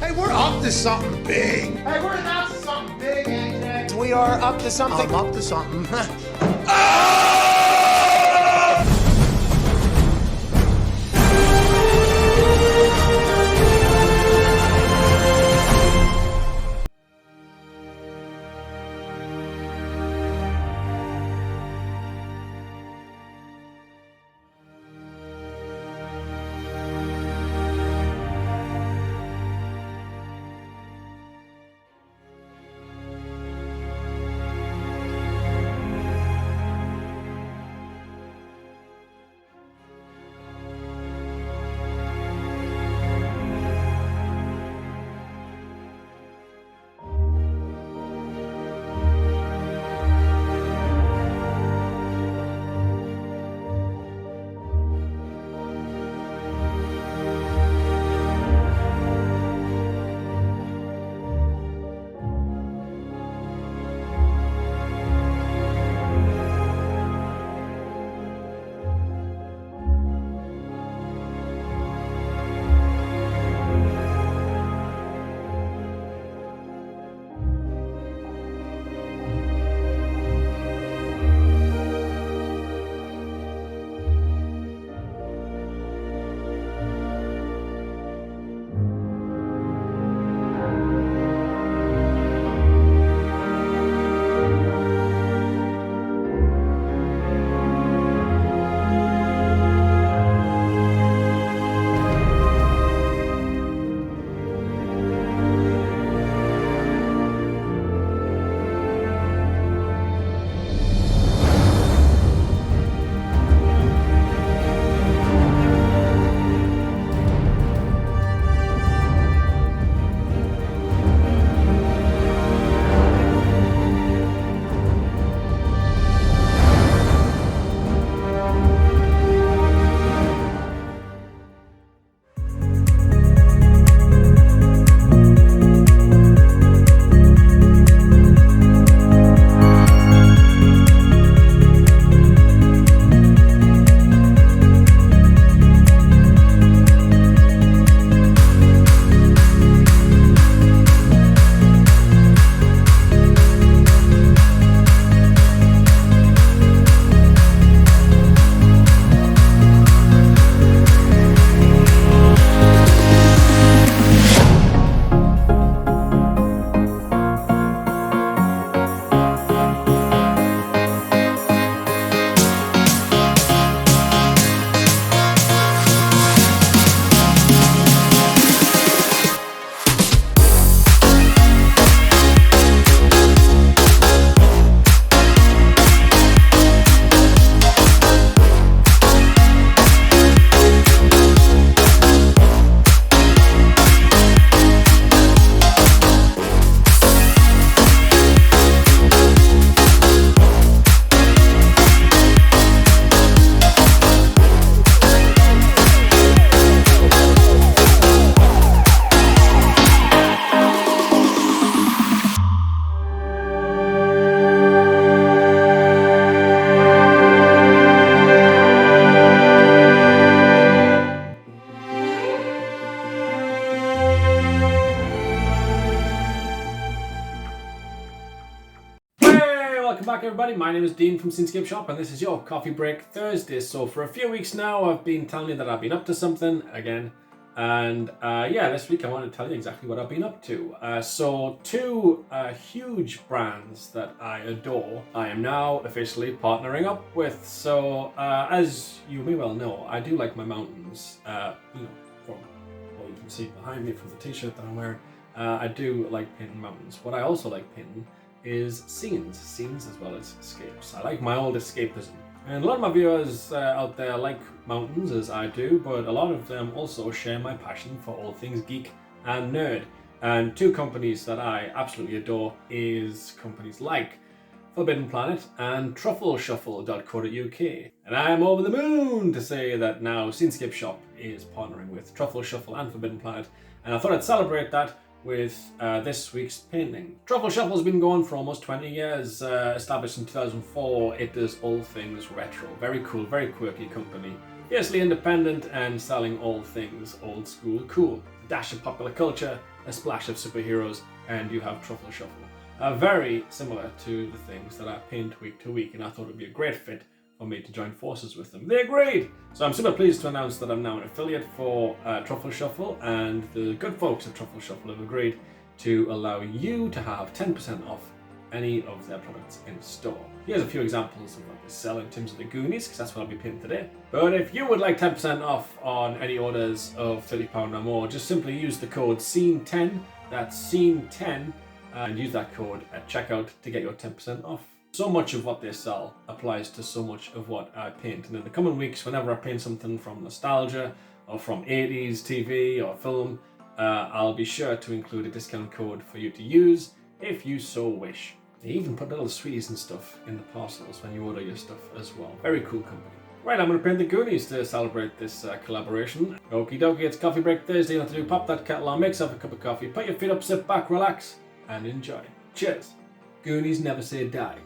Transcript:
Hey, we're up to something big. Hey, we're up to something big, AJ. We are up to something. I'm up to something. Welcome back everybody, my name is Dean from Scenescapeshop and this is your Coffee Break Thursday. So for a few weeks now I've been telling you that I've been up to something again, and this week I want to tell you exactly what I've been up to. So two huge brands that I adore I am now officially partnering up with. So as you may well know, I do like my mountains, from what you can see behind me from the t-shirt that I'm wearing. I do like painting mountains. What I also like painting is scenes as well as escapes. I like my old escapism. And a lot of my viewers out there like mountains as I do, but a lot of them also share my passion for all things geek and nerd. And two companies that I absolutely adore is companies like Forbidden Planet and Truffleshuffle.co.uk. And I am over the moon to say that now Scenescapeshop is partnering with Truffleshuffle and Forbidden Planet, and I thought I'd celebrate that with this week's painting. Truffleshuffle's been going for almost 20 years, established in 2004. It does all things retro. Very cool, very quirky company. Fiercely independent and selling all things old school cool. A dash of popular culture, a splash of superheroes, and you have Truffleshuffle. Very similar to the things that I paint week to week, and I thought it would be a great fit for me to join forces with them. They agreed! So I'm super pleased to announce that I'm now an affiliate for Truffleshuffle, and the good folks at Truffleshuffle have agreed to allow you to have 10% off any of their products in store. Here's a few examples of what they sell in terms of the Goonies, because that's what I'll be painting today. But if you would like 10% off on any orders of £30 or more, just simply use the code SCENE10, that's SCENE10, and use that code at checkout to get your 10% off. So much of what they sell applies to so much of what I paint, and in the coming weeks, whenever I paint something from nostalgia or from 80s TV or film, I'll be sure to include a discount code for you to use if you so wish. They even put little sweeties and stuff in the parcels when you order your stuff as well. Very cool company. Right, I'm going to paint the Goonies to celebrate this collaboration. Okie dokie, it's Coffee Break Thursday. You know what to do, pop that kettle on, make yourself a cup of coffee, put your feet up, sit back, relax, and enjoy. Cheers. Goonies never say die.